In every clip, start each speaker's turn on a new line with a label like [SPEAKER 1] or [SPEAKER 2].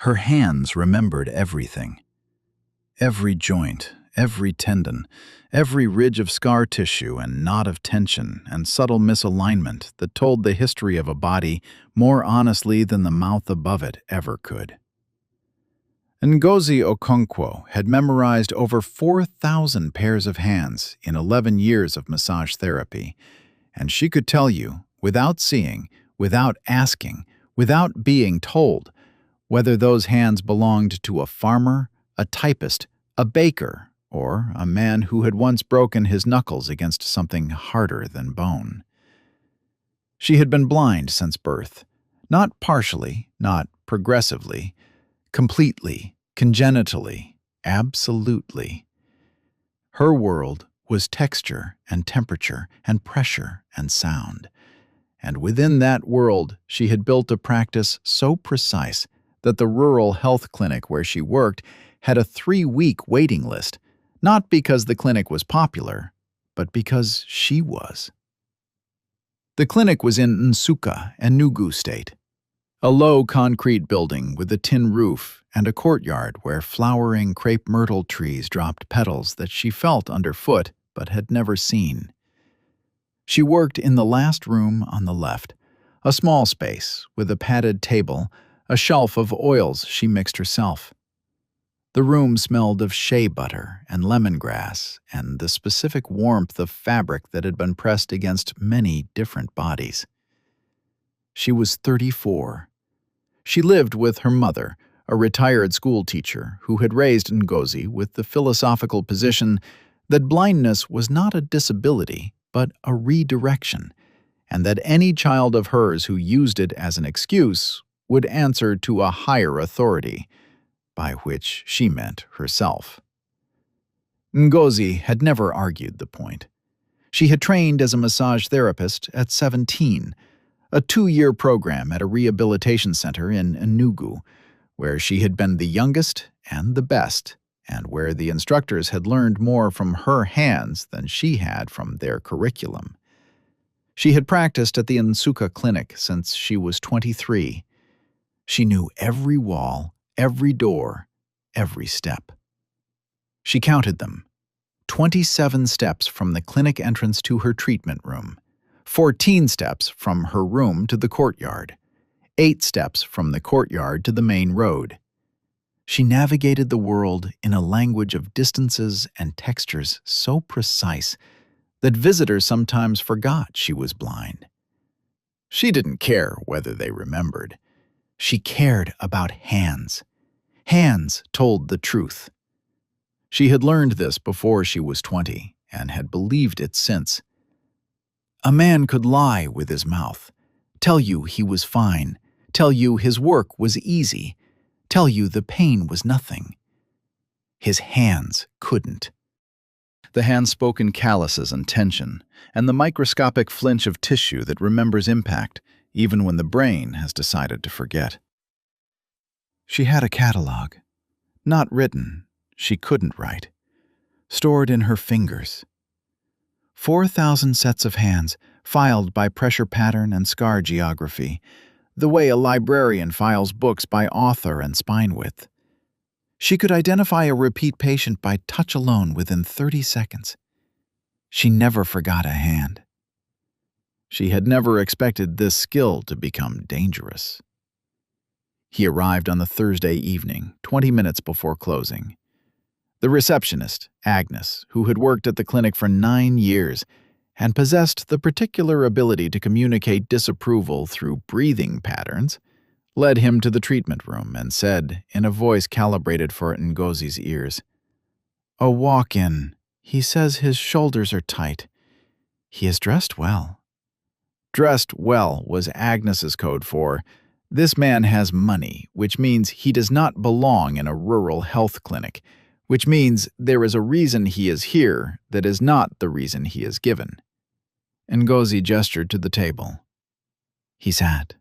[SPEAKER 1] Her hands remembered everything. Every joint, every tendon, every ridge of scar tissue and knot of tension and subtle misalignment that told the history of a body more honestly than the mouth above it ever could. Ngozi Okonkwo had memorized over 4,000 pairs of hands in 11 years of massage therapy, and she could tell you, without seeing, without asking, without being told, whether those hands belonged to a farmer, a typist, a baker, or a man who had once broken his knuckles against something harder than bone. She had been blind since birth, not partially, not progressively, completely, congenitally, absolutely. Her world was texture and temperature and pressure and sound, and within that world she had built a practice so precise that the rural health clinic where she worked had a 3-week waiting list, not because the clinic was popular, but because she was. The clinic was in Nsukka, Enugu State, a low concrete building with a tin roof and a courtyard where flowering crepe myrtle trees dropped petals that she felt underfoot but had never seen. She worked in the last room on the left, a small space with a padded table, a shelf of oils she mixed herself. The room smelled of shea butter and lemongrass and the specific warmth of fabric that had been pressed against many different bodies. She was 34. She lived with her mother, a retired school teacher who had raised Ngozi with the philosophical position that blindness was not a disability but a redirection, and that any child of hers who used it as an excuse would answer to a higher authority, by which she meant herself. Ngozi had never argued the point. She had trained as a massage therapist at 17, a 2-year program at a rehabilitation center in Enugu, where she had been the youngest and the best, and where the instructors had learned more from her hands than she had from their curriculum. She had practiced at the Nsukka clinic since she was 23. She knew every wall, every door, every step. She counted them. 27 steps from the clinic entrance to her treatment room, 14 steps from her room to the courtyard, 8 steps from the courtyard to the main road. She navigated the world in a language of distances and textures so precise that visitors sometimes forgot she was blind. She didn't care whether they remembered. She cared about hands. Hands told the truth. She had learned this before she was 20 and had believed it since. A man could lie with his mouth, tell you he was fine, tell you his work was easy, tell you the pain was nothing. His hands couldn't. The hands spoke in calluses and tension, and the microscopic flinch of tissue that remembers impact, even when the brain has decided to forget. She had a catalog, not written, she couldn't write, stored in her fingers. 4,000 sets of hands, filed by pressure pattern and scar geography, the way a librarian files books by author and spine width. She could identify a repeat patient by touch alone within 30 seconds. She never forgot a hand. She had never expected this skill to become dangerous. He arrived on the Thursday evening, 20 minutes before closing. The receptionist, Agnes, who had worked at the clinic for 9 years and possessed the particular ability to communicate disapproval through breathing patterns, led him to the treatment room and said, in a voice calibrated for Ngozi's ears, "A walk-in. He says his shoulders are tight. He is dressed well." Dressed well was Agnes's code for, this man has money, which means he does not belong in a rural health clinic, which means there is a reason he is here that is not the reason he is given. Ngozi gestured to the table. He sat.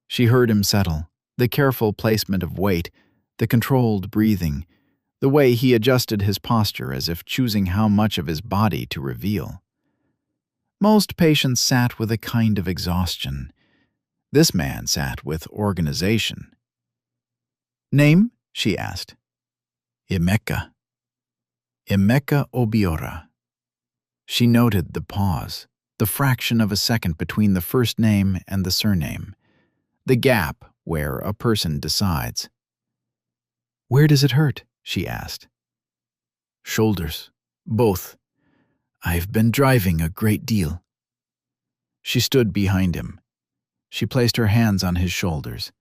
[SPEAKER 1] She heard him settle, the careful placement of weight, the controlled breathing, the way he adjusted his posture as if choosing how much of his body to reveal. Most patients sat with a kind of exhaustion. This man sat with organization. "Name?" she asked. "Emeka. Emeka Obiora." She noted the pause, the fraction of a second between the first name and the surname, the gap where a person decides. "Where does it hurt?" she asked. "Shoulders. Both. I've been driving a great deal." She stood behind him. She placed her hands on his shoulders.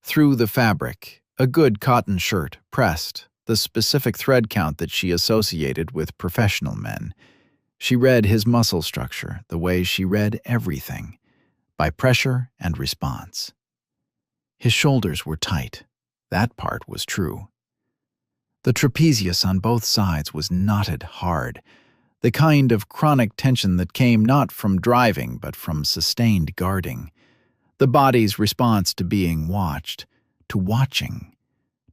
[SPEAKER 1] Through the fabric, a good cotton shirt, pressed, the specific thread count that she associated with professional men. She read his muscle structure the way she read everything, by pressure and response. His shoulders were tight. That part was true. The trapezius on both sides was knotted hard, the kind of chronic tension that came not from driving but from sustained guarding, the body's response to being watched, to watching,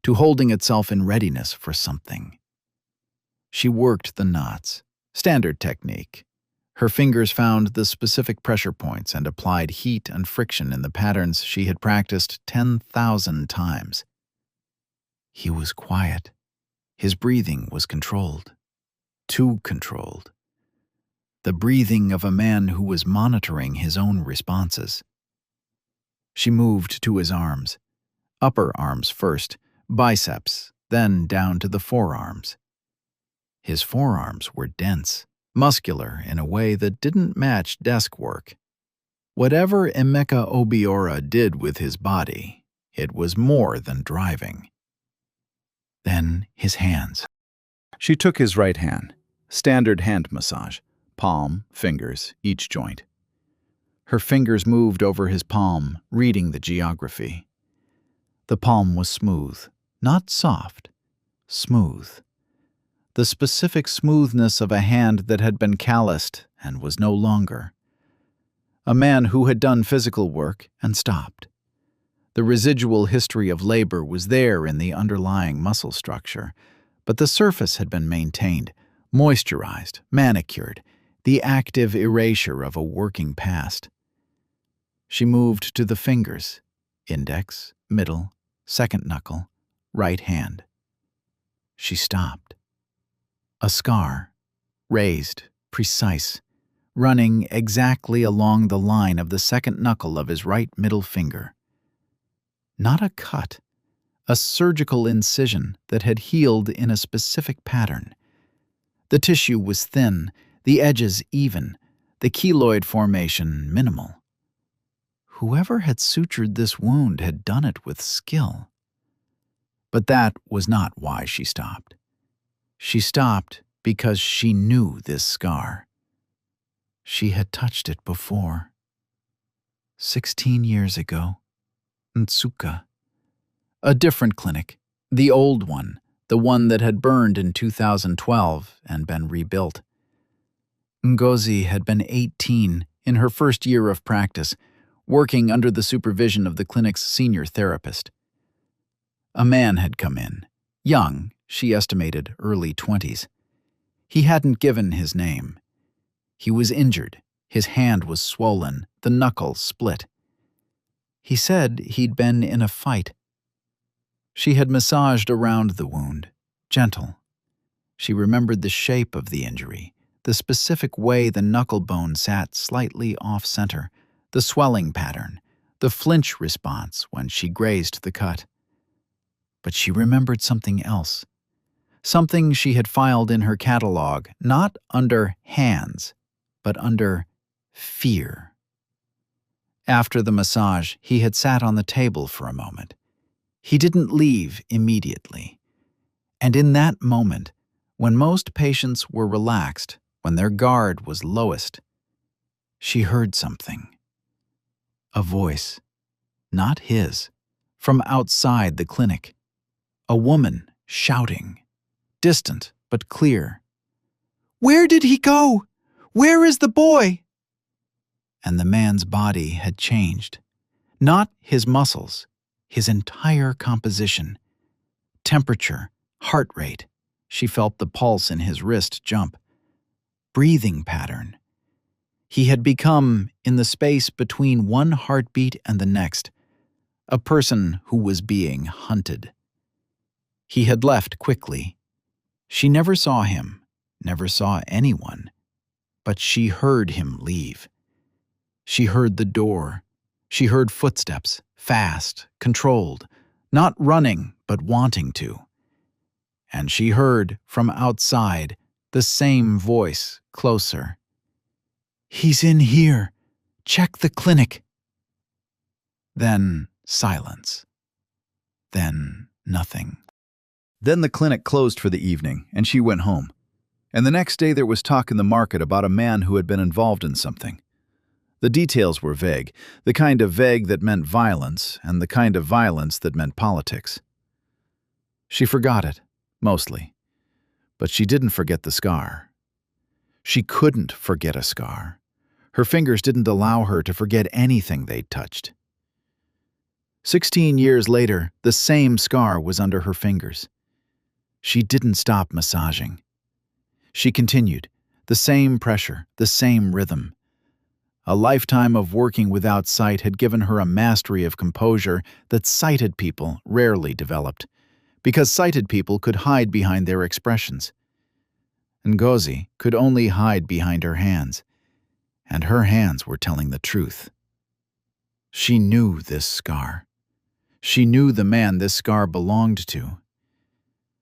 [SPEAKER 1] to holding itself in readiness for something. She worked the knots, standard technique. Her fingers found the specific pressure points and applied heat and friction in the patterns she had practiced 10,000 times. He was quiet. His breathing was controlled. Too controlled. The breathing of a man who was monitoring his own responses. She moved to his arms. Upper arms first, biceps, then down to the forearms. His forearms were dense, muscular in a way that didn't match desk work. Whatever Emeka Obiora did with his body, it was more than driving. Then his hands. She took his right hand, standard hand massage, palm, fingers, each joint. Her fingers moved over his palm, reading the geography. The palm was smooth, not soft, smooth. The specific smoothness of a hand that had been calloused and was no longer. A man who had done physical work and stopped. The residual history of labor was there in the underlying muscle structure, but the surface had been maintained, moisturized, manicured, the active erasure of a working past. She moved to the fingers, index, middle, second knuckle, right hand. She stopped. A scar, raised, precise, running exactly along the line of the second knuckle of his right middle finger. Not a cut, a surgical incision that had healed in a specific pattern. The tissue was thin, the edges even, the keloid formation minimal. Whoever had sutured this wound had done it with skill. But that was not why she stopped. She stopped because she knew this scar. She had touched it before. 16 years ago. Ntsuka. A different clinic, the old one, the one that had burned in 2012 and been rebuilt. Ngozi had been 18 in her first year of practice, working under the supervision of the clinic's senior therapist. A man had come in, young, she estimated early 20s. He hadn't given his name. He was injured, his hand was swollen, the knuckle split. He said he'd been in a fight. She had massaged around the wound, gentle. She remembered the shape of the injury, the specific way the knuckle bone sat slightly off-center, the swelling pattern, the flinch response when she grazed the cut. But she remembered something else, something she had filed in her catalog, not under hands, but under fear. After the massage, he had sat on the table for a moment. He didn't leave immediately. And in that moment, when most patients were relaxed, when their guard was lowest, she heard something. A voice, not his, from outside the clinic. A woman shouting, distant but clear. "Where did he go? Where is the boy?" And the man's body had changed. Not his muscles, his entire composition. Temperature, heart rate. She felt the pulse in his wrist jump. Breathing pattern. He had become, in the space between one heartbeat and the next, a person who was being hunted. He had left quickly. She never saw him, never saw anyone, but she heard him leave. She heard the door. She heard footsteps, fast, controlled, not running, but wanting to. And she heard, from outside, the same voice, closer. "He's in here. Check the clinic." Then silence. Then nothing. Then the clinic closed for the evening, and she went home. And the next day there was talk in the market about a man who had been involved in something. The details were vague, the kind of vague that meant violence, and the kind of violence that meant politics. She forgot it, mostly. But she didn't forget the scar. She couldn't forget a scar. Her fingers didn't allow her to forget anything they'd touched. 16 years later, the same scar was under her fingers. She didn't stop massaging. She continued, the same pressure, the same rhythm. A lifetime of working without sight had given her a mastery of composure that sighted people rarely developed, because sighted people could hide behind their expressions. Ngozi could only hide behind her hands, and her hands were telling the truth. She knew this scar. She knew the man this scar belonged to.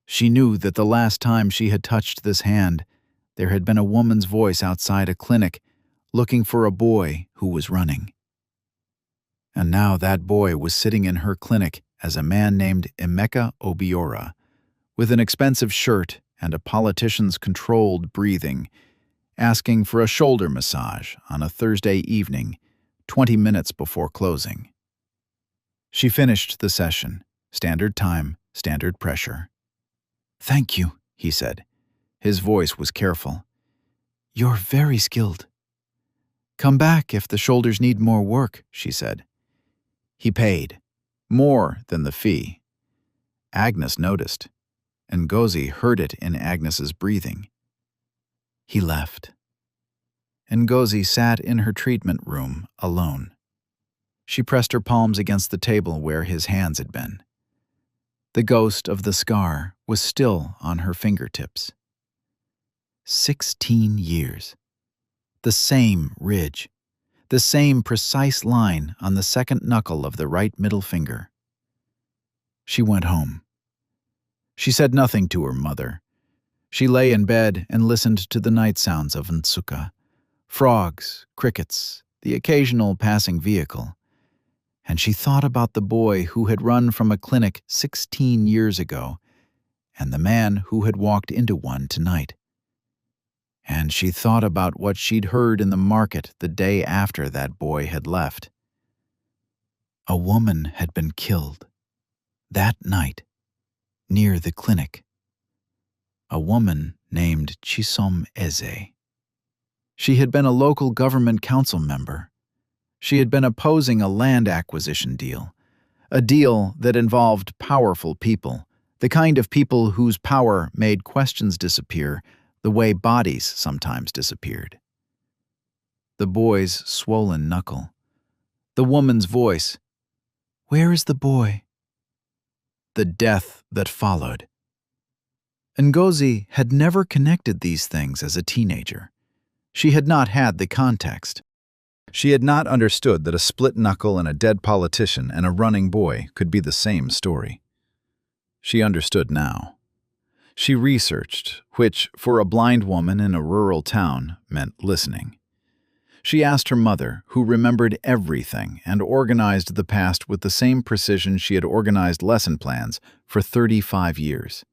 [SPEAKER 1] She knew that the last time she had touched this hand, there had been a woman's voice outside a clinic looking for a boy who was running. And now that boy was sitting in her clinic as a man named Emeka Obiora, with an expensive shirt and a politician's controlled breathing, asking for a shoulder massage on a Thursday evening, 20 minutes before closing. She finished the session, standard time, standard pressure. "Thank you," he said. His voice was careful. "You're very skilled." "Come back if the shoulders need more work," she said. He paid, more than the fee. Agnes noticed. Ngozi heard it in Agnes's breathing. He left. Ngozi sat in her treatment room alone. She pressed her palms against the table where his hands had been. The ghost of the scar was still on her fingertips. 16 years. The same ridge. The same precise line on the second knuckle of the right middle finger. She went home. She said nothing to her mother. She lay in bed and listened to the night sounds of Nsukka. Frogs, crickets, the occasional passing vehicle. And she thought about the boy who had run from a clinic 16 years ago, and the man who had walked into one tonight. And she thought about what she'd heard in the market the day after that boy had left. A woman had been killed that night, near the clinic. A woman named Chisom Eze. She had been a local government council member. She had been opposing a land acquisition deal, a deal that involved powerful people, the kind of people whose power made questions disappear the way bodies sometimes disappeared. The boy's swollen knuckle. The woman's voice. "Where is the boy?" The death that followed. Ngozi had never connected these things as a teenager. She had not had the context. She had not understood that a split knuckle and a dead politician and a running boy could be the same story. She understood now. She researched, which, for a blind woman in a rural town, meant listening. She asked her mother, who remembered everything and organized the past with the same precision she had organized lesson plans for 35 years.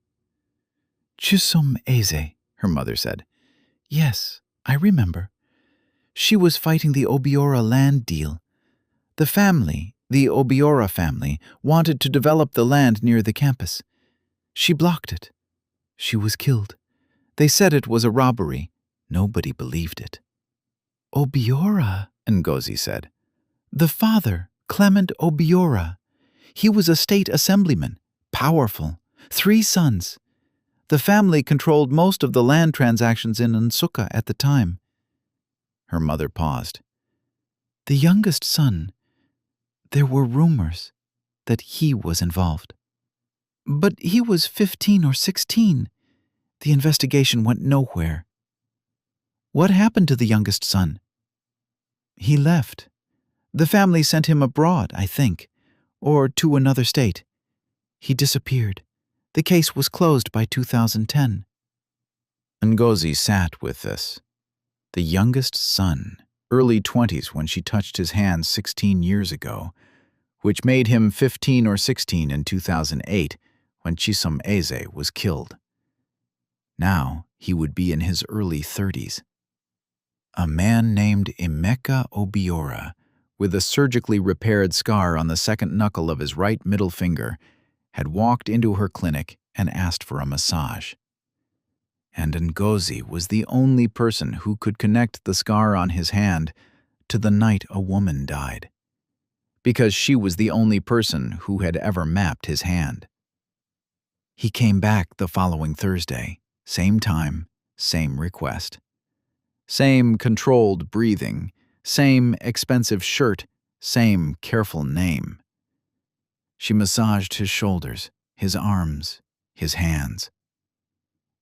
[SPEAKER 1] "Chisom Eze," her mother said. "Yes, I remember. She was fighting the Obiora land deal. The family, the Obiora family, wanted to develop the land near the campus. She blocked it. She was killed. They said it was a robbery. Nobody believed it." "Obiora," Ngozi said. "The father, Clement Obiora. He was a state assemblyman, powerful, 3 sons. The family controlled most of the land transactions in Nsukka at the time." Her mother paused. "The youngest son, there were rumors that he was involved." But he was 15 or 16. The investigation went nowhere. What happened to the youngest son? He left. The family sent him abroad, I think, or to another state. He disappeared. The case was closed by 2010. Ngozi sat with this. The youngest son, early 20s when she touched his hand 16 years ago, which made him 15 or 16 in 2008 when Chisom Eze was killed. Now he would be in his early 30s. A man named Emeka Obiora, with a surgically repaired scar on the second knuckle of his right middle finger, had walked into her clinic and asked for a massage. And Ngozi was the only person who could connect the scar on his hand to the night a woman died, because she was the only person who had ever mapped his hand. He came back the following Thursday, same time, same request. Same controlled breathing, same expensive shirt, same careful name. She massaged his shoulders, his arms, his hands.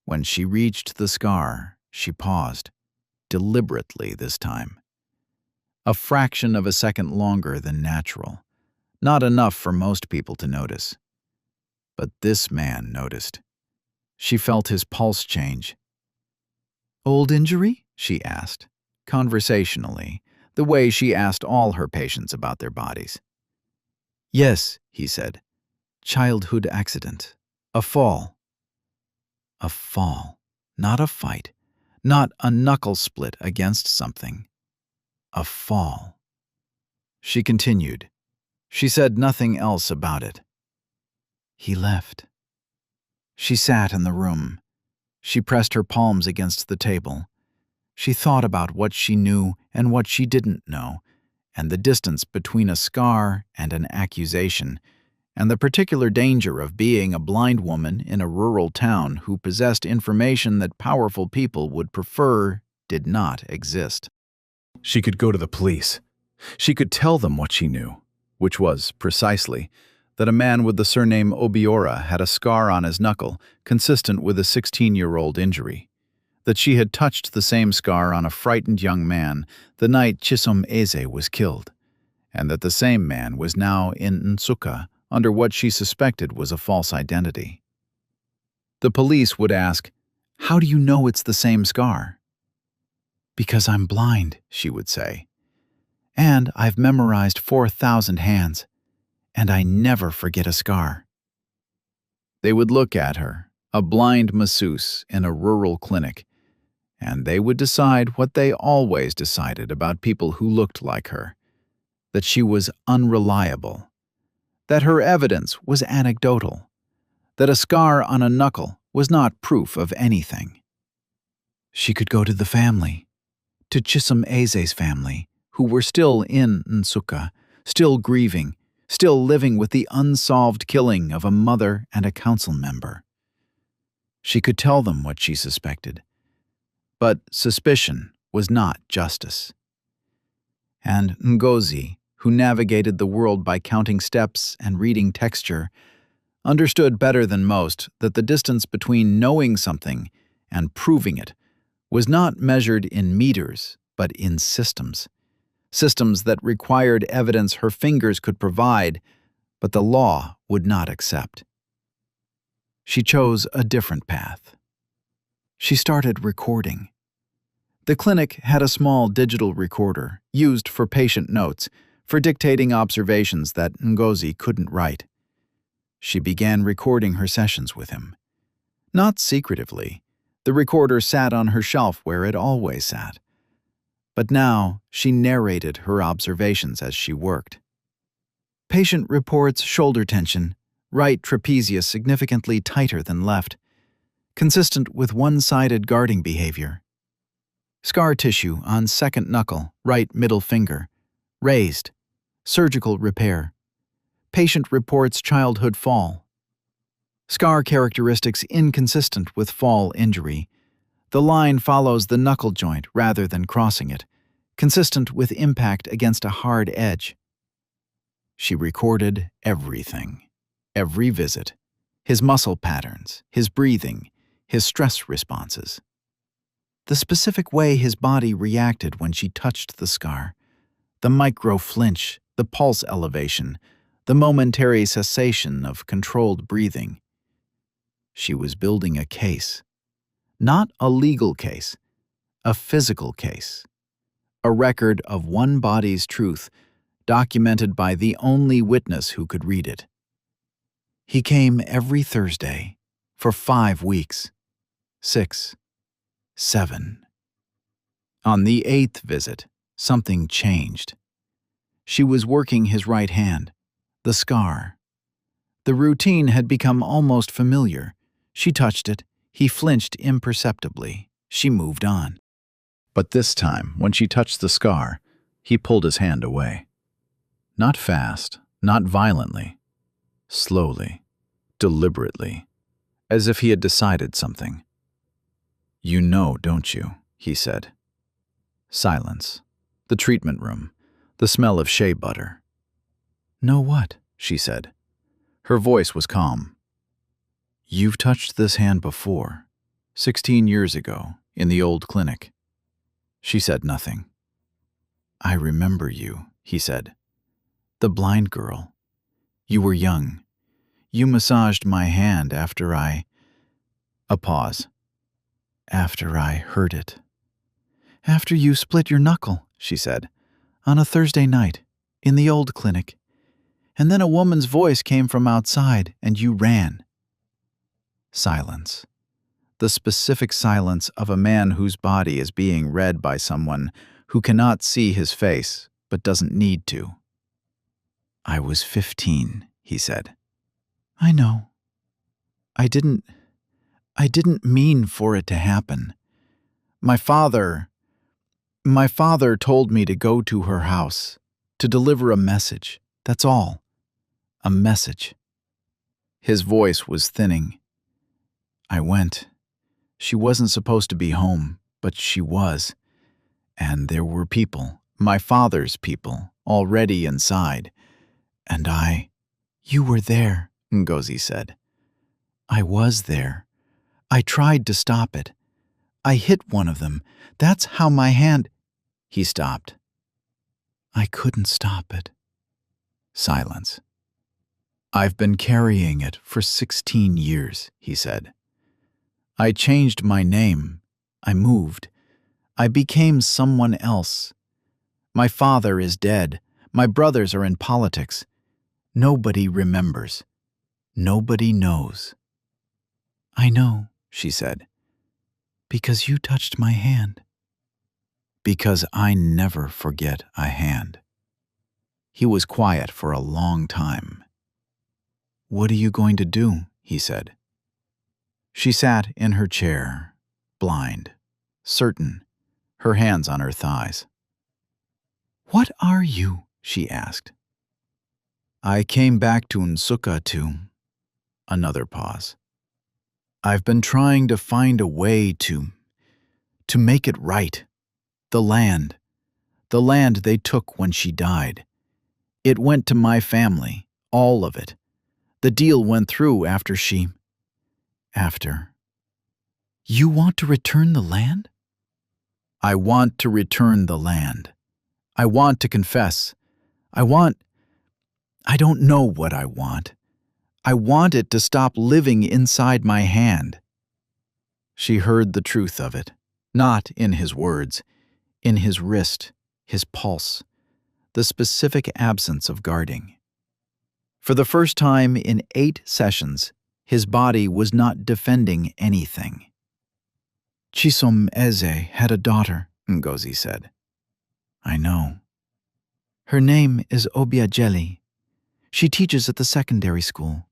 [SPEAKER 1] When she reached the scar, she paused, deliberately this time. A fraction of a second longer than natural, not enough for most people to notice. But this man noticed. She felt his pulse change. "Old injury?" she asked, conversationally, the way she asked all her patients about their bodies. "Yes," he said. "Childhood accident. A fall." A fall, not a fight, not a knuckle split against something. A fall. She continued. She said nothing else about it. He left. She sat in the room. She pressed her palms against the table. She thought about what she knew and what she didn't know, and the distance between a scar and an accusation, and the particular danger of being a blind woman in a rural town who possessed information that powerful people would prefer did not exist. She could go to the police. She could tell them what she knew, which was, precisely, that a man with the surname Obiora had a scar on his knuckle consistent with a 16-year-old injury, that she had touched the same scar on a frightened young man the night Chisom Eze was killed, and that the same man was now in Nsukka under what she suspected was a false identity. The police would ask, "How do you know it's the same scar?" "Because I'm blind," she would say. "And I've memorized 4,000 hands, and I never forget a scar." They would look at her, a blind masseuse in a rural clinic, and they would decide what they always decided about people who looked like her, that she was unreliable, that her evidence was anecdotal, that a scar on a knuckle was not proof of anything. She could go to the family, to Chisom Eze's family, who were still in Nsukka, still grieving, still living with the unsolved killing of a mother and a council member. She could tell them what she suspected. But suspicion was not justice. And Ngozi, who navigated the world by counting steps and reading texture, understood better than most that the distance between knowing something and proving it was not measured in meters, but in systems. Systems that required evidence her fingers could provide, but the law would not accept. She chose a different path. She started recording. The clinic had a small digital recorder used for patient notes, for dictating observations that Ngozi couldn't write. She began recording her sessions with him. Not secretively. The recorder sat on her shelf where it always sat. But now she narrated her observations as she worked. Patient reports shoulder tension, right trapezius significantly tighter than left, consistent with one-sided guarding behavior. Scar tissue on second knuckle, right middle finger, raised, surgical repair. Patient reports childhood fall. Scar characteristics inconsistent with fall injury. The line follows the knuckle joint rather than crossing it, consistent with impact against a hard edge. She recorded everything, every visit, his muscle patterns, his breathing, his stress responses. The specific way his body reacted when she touched the scar, the micro flinch, the pulse elevation, the momentary cessation of controlled breathing. She was building a case. Not a legal case, a physical case. A record of one body's truth, documented by the only witness who could read it. He came every Thursday for 5 weeks, 6, 7. On the 8th visit, something changed. She was working his right hand, the scar. The routine had become almost familiar. She touched it, he flinched imperceptibly. She moved on. But this time, when she touched the scar, he pulled his hand away. Not fast, not violently. Slowly, deliberately, as if he had decided something. "You know, don't you?" he said. Silence. The treatment room. The smell of shea butter. "Know what?" she said. Her voice was calm. "You've touched this hand before, 16 years ago, in the old clinic." She said nothing. "I remember you," he said. "The blind girl. You were young. You massaged my hand after I—" A pause. "After I hurt it." "After you split your knuckle," she said, "on a Thursday night, in the old clinic. And then a woman's voice came from outside, and you ran." Silence. The specific silence of a man whose body is being read by someone who cannot see his face, but doesn't need to. "I was 15, he said. "I know. I didn't mean for it to happen. My father told me to go to her house, to deliver a message. That's all. A message." His voice was thinning. "I went. She wasn't supposed to be home, but she was. And there were people, my father's people, already inside. And I—" "You were there," Ngozi said. "I was there. I tried to stop it. I hit one of them. That's how my hand—" He stopped. "I couldn't stop it." Silence. "I've been carrying it for 16 years, he said. "I changed my name. I moved. I became someone else. My father is dead. My brothers are in politics. Nobody remembers. Nobody knows." "I know," she said, "because you touched my hand." "Because I never forget a hand." He was quiet for a long time. "What are you going to do?" he said. She sat in her chair, blind, certain, her hands on her thighs. "What are you?" she asked. "I came back to Nsukka to—" Another pause. "I've been trying to find a way to make it right. The land they took when she died. It went to my family, all of it. The deal went through after she— After. You want to return the land?" "I want to return the land. I want to confess. I don't know what I want. I want it to stop living inside my hand." She heard the truth of it, not in his words, in his wrist, his pulse, the specific absence of guarding. For the first time in 8 sessions, his body was not defending anything. "Chisom Eze had a daughter," Ngozi said. "I know. Her name is Obiajeli. She teaches at the secondary school.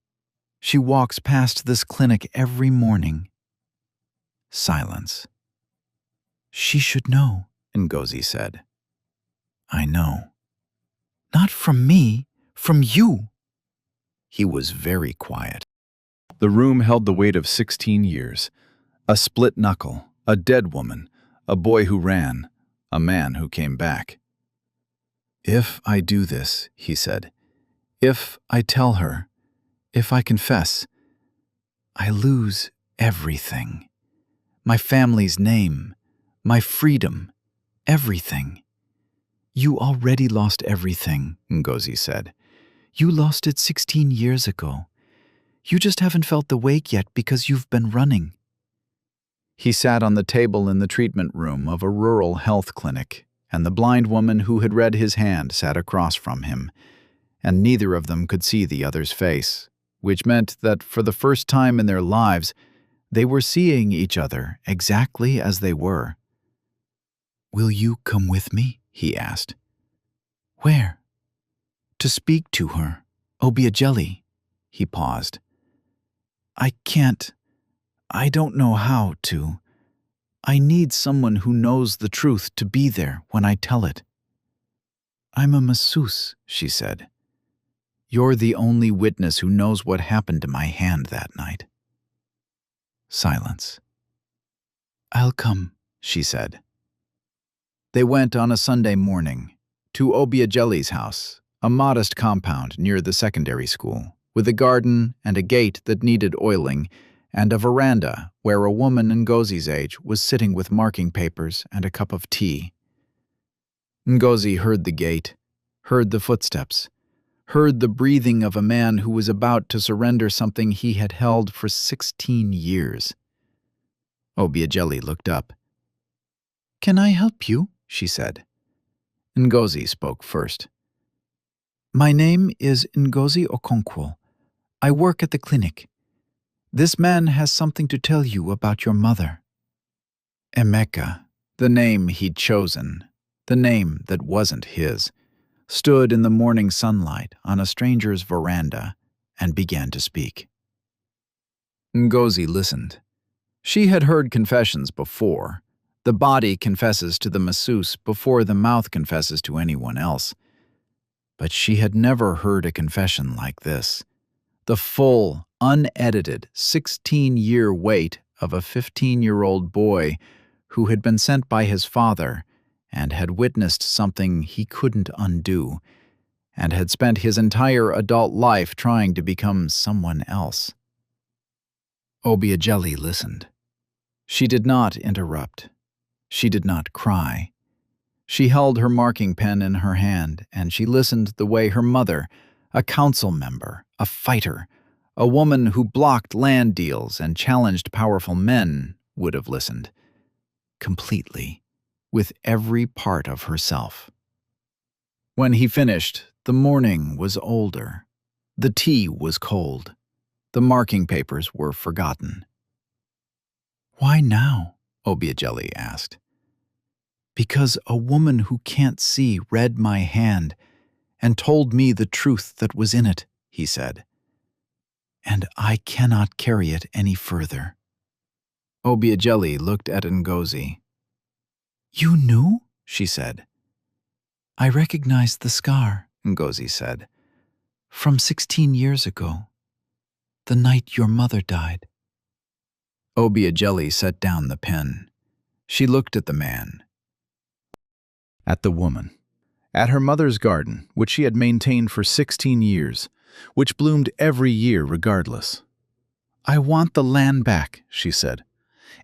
[SPEAKER 1] She walks past this clinic every morning." Silence. "She should know," Ngozi said. "I know. Not from me, from you." He was very quiet. The room held the weight of 16 years. A split knuckle, a dead woman, a boy who ran, a man who came back. "If I do this," he said, "if I tell her, if I confess, I lose everything. My family's name, my freedom, everything. You already lost everything, Ngozi said. You lost it 16 years ago. You just haven't felt the wake yet because you've been running. He sat on the table in the treatment room of a rural health clinic, and the blind woman who had read his hand sat across from him, and neither of them could see the other's face, which meant that for the first time in their lives, they were seeing each other exactly as they were. "Will you come with me?" he asked. "Where?" "To speak to her. Obiageli." He paused. "I can't. I don't know how to. I need someone who knows the truth to be there when I tell it." "I'm a masseuse," she said. "You're the only witness who knows what happened to my hand that night." Silence. "I'll come," she said. They went on a Sunday morning to Obiageli's house, a modest compound near the secondary school, with a garden and a gate that needed oiling, and a veranda where a woman Ngozi's age was sitting with marking papers and a cup of tea. Ngozi heard the gate, heard the footsteps, heard the breathing of a man who was about to surrender something he had held for 16 years. Obiageli looked up. "Can I help you?" she said. Ngozi spoke first. "My name is Ngozi Okonkwo. I work at the clinic. This man has something to tell you about your mother." Emeka, the name he'd chosen, the name that wasn't his, stood in the morning sunlight on a stranger's veranda and began to speak. Ngozi listened. She had heard confessions before. The body confesses to the masseuse before the mouth confesses to anyone else. But she had never heard a confession like this. The full, unedited, 16-year wait of a 15-year-old boy who had been sent by his father and had witnessed something he couldn't undo, and had spent his entire adult life trying to become someone else. Obiageli listened. She did not interrupt. She did not cry. She held her marking pen in her hand, and she listened the way her mother, a council member, a fighter, a woman who blocked land deals and challenged powerful men, would have listened. Completely, with every part of herself. When he finished, the morning was older. The tea was cold. The marking papers were forgotten. "Why now?" Obiageli asked. "Because a woman who can't see read my hand and told me the truth that was in it," he said. "And I cannot carry it any further." Obiageli looked at Ngozi. "You knew?" she said. "I recognized the scar," Ngozi said, "from 16 years ago, the night your mother died." Obiageli set down the pen. She looked at the man, at the woman, at her mother's garden, which she had maintained for 16 years, which bloomed every year regardless. "I want the land back," she said,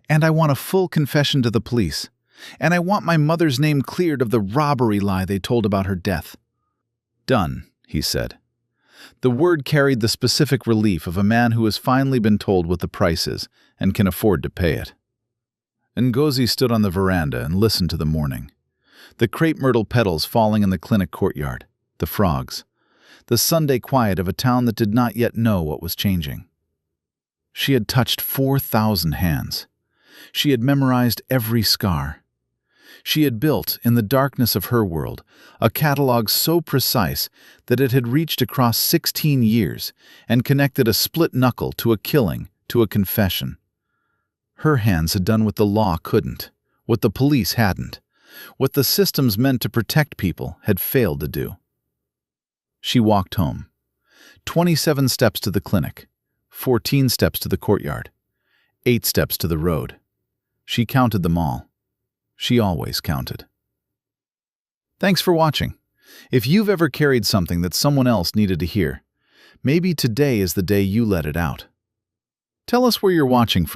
[SPEAKER 1] "and I want a full confession to the police, and I want my mother's name cleared of the robbery lie they told about her death." "Done," he said. The word carried the specific relief of a man who has finally been told what the price is and can afford to pay it. Ngozi stood on the veranda and listened to the morning. The crepe myrtle petals falling in the clinic courtyard, the frogs, the Sunday quiet of a town that did not yet know what was changing. She had touched 4,000 hands. She had memorized every scar. She had built, in the darkness of her world, a catalog so precise that it had reached across 16 years and connected a split knuckle to a killing, to a confession. Her hands had done what the law couldn't, what the police hadn't, what the systems meant to protect people had failed to do. She walked home. 27 steps to the clinic, 14 steps to the courtyard, 8 steps to the road. She counted them all. She always counted. Thanks for watching. If you've ever carried something that someone else needed to hear, maybe today is the day you let it out. Tell us where you're watching from.